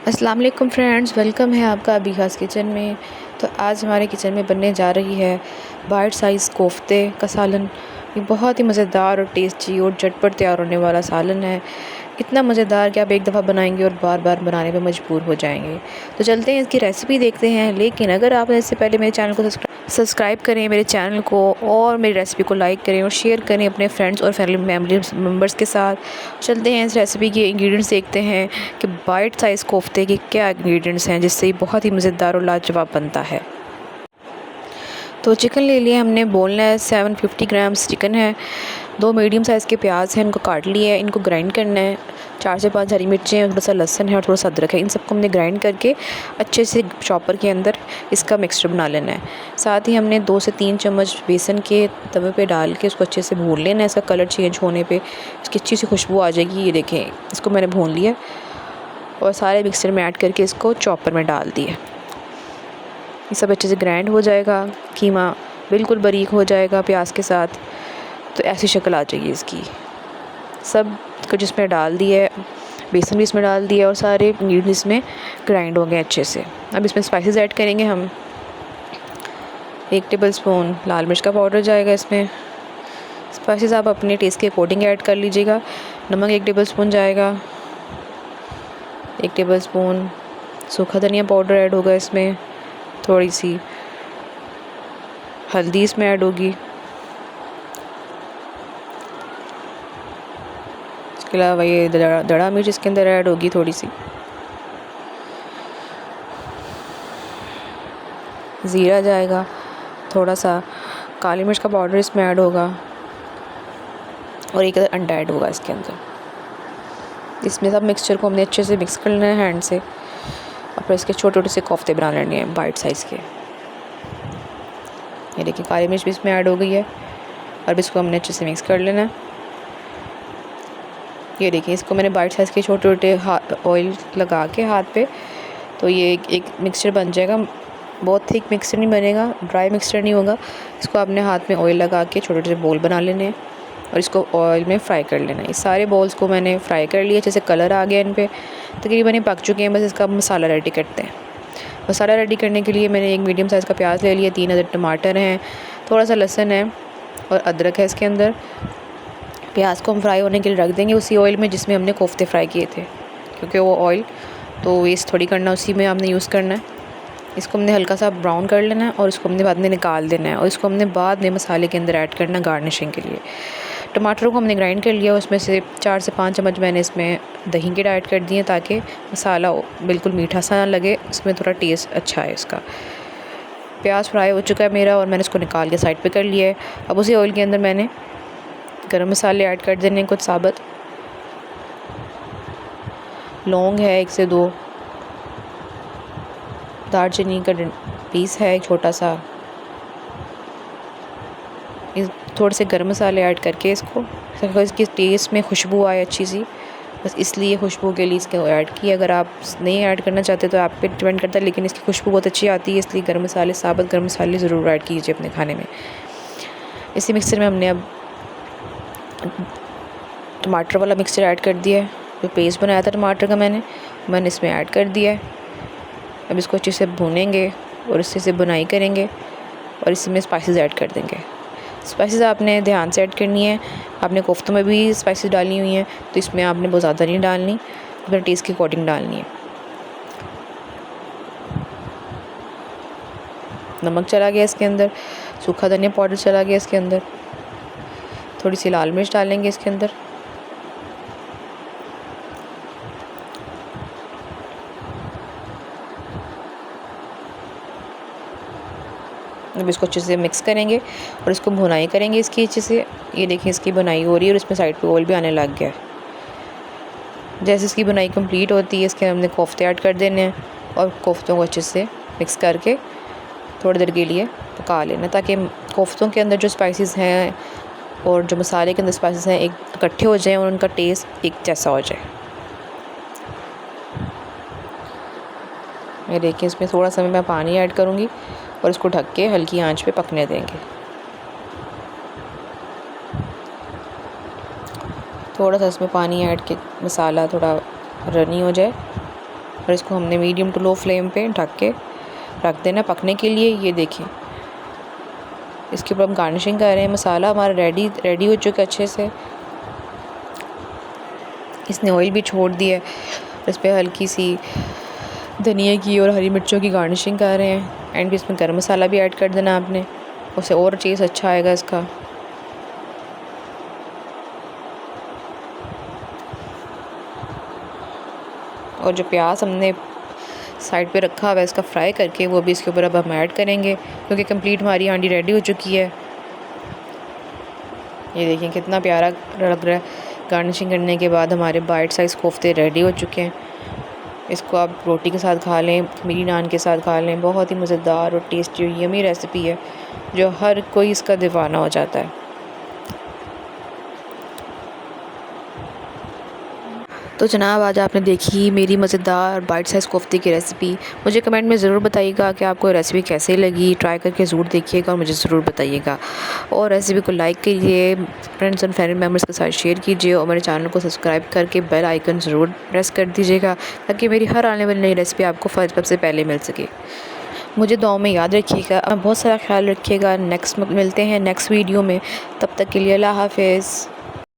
अस्सलाम वालेकुम friends, welcome है आपका अबीहास किचन में। तो आज हमारे किचन में बनने जा रही है बाइट साइज़ कोफ्ते का सालन। ये बहुत ही मज़ेदार और टेस्टी और झटपट तैयार होने वाला सालन है। इतना मज़ेदार कि आप एक दफ़ा बनाएंगे और बार बार बनाने पे मजबूर हो जाएंगे। तो चलते हैं इसकी रेसिपी देखते हैं। लेकिन अगर आपने इससे पहले मेरे चैनल को सब्सक्राइब करें मेरे चैनल को, और मेरी रेसिपी को लाइक करें और शेयर करें अपने फ्रेंड्स और फैमिली मेम्बर्स के साथ। चलते हैं इस रेसिपी के इंग्रेडिएंट्स देखते हैं कि बाइट साइज़ कोफ्ते के क्या इंग्रेडिएंट्स हैं जिससे ये बहुत ही मज़ेदार और लाजवाब बनता है। तो चिकन ले लिया हमने, बोलना है 750 ग्राम्स चिकन है। 2 मीडियम साइज़ के प्याज हैं, इनको काट लिया है। इनको ग्राइंड करना है। 4 से 5 हरी मिर्चें, थोड़ा सा लहसुन है और थोड़ा सा अदरक है। इन सबको हमने ग्राइंड करके अच्छे से चॉपर के अंदर इसका मिक्सचर बना लेना है। साथ ही हमने 2 से 3 चम्मच बेसन के तवे पे डाल के उसको अच्छे से भून लेना है। इसका कलर चेंज होने पे इसकी अच्छी सी खुशबू आ जाएगी। ये देखें, इसको मैंने भून लिया और सारे मिक्सचर में ऐड करके इसको चॉपर में डाल दिया। ये सब अच्छे से ग्राइंड हो जाएगा। कीमा बिल्कुल बारीक हो जाएगा प्याज के साथ। तो ऐसी शक्ल आ जाएगी इसकी। सब को जिसमें डाल दिया है, बेसन भी इसमें डाल दिया और सारे इंग्रेडिएंट्स इसमें ग्राइंड हो गए अच्छे से। अब इसमें स्पाइसेस ऐड करेंगे हम। 1 टेबलस्पून लाल मिर्च का पाउडर जाएगा इसमें। स्पाइसेस आप अपने टेस्ट के अकॉर्डिंग ऐड कर लीजिएगा। नमक 1 टेबलस्पून जाएगा। 1 टेबलस्पून सूखा धनिया पाउडर ऐड होगा इसमें। थोड़ी सी हल्दी इसमें ऐड होगी। इसके अलावा ये दड़ा मिर्च इसके अंदर ऐड होगी थोड़ी सी। ज़ीरा जाएगा। थोड़ा सा काली मिर्च का पाउडर इसमें ऐड होगा और एक अंडा ऐड होगा इसके अंदर। इसमें सब मिक्सचर को हमने अच्छे से मिक्स कर लेना है हैंड से और फिर इसके छोटे छोटे से कोफ्ते बना लेने हैं बाइट साइज़ के। ये देखिए, काली मिर्च भी इसमें ऐड हो गई है और इसको हमने अच्छे से मिक्स कर लेना है। ये देखिए, इसको मैंने बाइट साइज़ के छोटे छोटे ऑयल लगा के हाथ पे, तो ये एक मिक्सचर बन जाएगा। बहुत थिक मिक्सचर नहीं बनेगा, ड्राई मिक्सचर नहीं होगा। इसको आपने हाथ में ऑयल लगा के छोटे छोटे बॉल बना लेने हैं और इसको ऑयल में फ्राई कर लेना है। इस सारे बॉल्स को मैंने फ्राई कर लिया, अच्छे से कलर आ गया इन पे, तकरीबन ये पक चुके हैं। बस इसका मसाला रेडी करते हैं। मसाला रेडी करने के लिए मैंने 1 मीडियम साइज़ का प्याज ले लिया, 3 अदर टमाटर हैं, थोड़ा सा लहसुन है और अदरक है इसके अंदर। प्याज को हम फ्राई होने के लिए रख देंगे उसी ऑयल में जिसमें हमने कोफ्ते फ्राई किए थे, क्योंकि वो ऑयल तो वेस्ट थोड़ी करना, उसी में हमने यूज़ करना है। इसको हमने हल्का सा ब्राउन कर लेना है और इसको हमने बाद में निकाल देना है और इसको हमने बाद में मसाले के अंदर ऐड करना गार्निशिंग के लिए। टमाटरों को हमने ग्राइंड कर लिया, उसमें से 4 से 5 चम्मच मैंने इसमें दही के ऐड कर दिए ताकि मसाला बिल्कुल मीठा सा ना लगे, इसमें थोड़ा टेस्ट अच्छा है इसका। प्याज फ्राई हो चुका है मेरा और मैंने इसको निकाल के साइड पे कर लिया है। अब उसी ऑयल के अंदर मैंने गरम मसाले ऐड कर देने, कुछ साबुत लौंग है 1 से 2, दालचीनी का पीस है एक छोटा सा। थोड़े से गरम मसाले ऐड करके इसकी टेस्ट में खुशबू आए अच्छी सी, बस इसलिए खुशबू के लिए इसको ऐड किया। अगर आप नहीं ऐड करना चाहते तो आप पे डिपेंड करता है, लेकिन इसकी खुशबू बहुत अच्छी आती है, इसलिए गरम मसाले, साबुत गरम मसाले ज़रूर ऐड कीजिए अपने खाने में। इसी मिक्सर में हमने अब टमाटर वाला मिक्सचर ऐड कर दिया है। जो पेस्ट बनाया था टमाटर का मैंने इसमें ऐड कर दिया है। अब इसको अच्छे से भूनेंगे और अच्छे से बुनाई करेंगे और इसमें स्पाइसेस ऐड कर देंगे। स्पाइसेस आपने ध्यान से ऐड करनी है। आपने कोफ्तों में भी स्पाइसेस डालनी हुई हैं, तो इसमें आपने बहुत ज़्यादा नहीं डालनी, अपने टेस्ट के अकॉर्डिंग डालनी है। नमक चला गया इसके अंदर, सूखा धनिया पाउडर चला गया इसके अंदर, थोड़ी सी लाल मिर्च डालेंगे इसके अंदर। अब इसको अच्छे से मिक्स करेंगे और इसको भुनाई करेंगे इसकी अच्छे से। ये देखिए, इसकी बुनाई हो रही है और इसमें साइड पे ऑयल भी आने लग गया है। जैसे इसकी बुनाई कंप्लीट होती है, इसके हमने कोफ्ते ऐड कर देने हैं और कोफ्तों को अच्छे से मिक्स करके थोड़ी देर के लिए पका लेना, ताकि कोफ्तों के अंदर जो स्पाइसेस हैं और जो मसाले के अंदर स्पाइसेस हैं एक इकट्ठे हो जाएं और उनका टेस्ट एक जैसा हो जाए। ये देखिए, इसमें थोड़ा सा मैं पानी ऐड करूँगी और इसको ढक के हल्की आंच पे पकने देंगे। थोड़ा सा इसमें पानी ऐड के मसाला थोड़ा रनी हो जाए और इसको हमने मीडियम टू लो फ्लेम पे ढक के रख देना पकने के लिए। ये देखें, इसके ऊपर हम गार्निशिंग कर रहे हैं। मसाला हमारा रेडी हो चुका है अच्छे से। इसने ऑयल भी छोड़ दिया है। इस पर हल्की सी धनिया की और हरी मिर्चों की गार्निशिंग कर रहे हैं। एंड भी इसमें गरम मसाला भी ऐड कर देना आपने, उससे और टेस्ट अच्छा आएगा इसका। और जो प्याज हमने साइड पे रखा हुआ है इसका फ्राई करके, वो भी इसके ऊपर अब हम ऐड करेंगे, क्योंकि कंप्लीट हमारी हांडी रेडी हो चुकी है। ये देखिए कितना प्यारा लग रहा है। गार्निशिंग करने के बाद हमारे बाइट साइज़ कोफ्ते रेडी हो चुके हैं। इसको आप रोटी के साथ खा लें, खमीरी नान के साथ खा लें। बहुत ही मज़ेदार और टेस्टी और यमी रेसिपी है जो हर कोई इसका दीवाना हो जाता है। तो जनाब, आज आपने देखी मेरी मज़ेदार बाइट साइज़ कोफ्ते की रेसिपी। मुझे कमेंट में ज़रूर बताइएगा कि आपको रेसिपी कैसे लगी। ट्राई करके ज़रूर देखिएगा और मुझे ज़रूर बताइएगा। और रेसिपी को लाइक कीजिए, फ्रेंड्स एंड फैमिली मेम्बर्स के साथ शेयर कीजिए और मेरे चैनल को सब्सक्राइब करके बेल आइकन ज़रूर प्रेस कर दीजिएगा, ताकि मेरी हर आने वाली नई रेसिपी आपको सबसे पहले मिल सके। मुझे दुआओं में याद रखिएगा, बहुत सारा ख्याल रखिएगा। नेक्स्ट मिलते हैं नेक्स्ट वीडियो में। तब तक के लिए अल्लाह हाफ़िज़।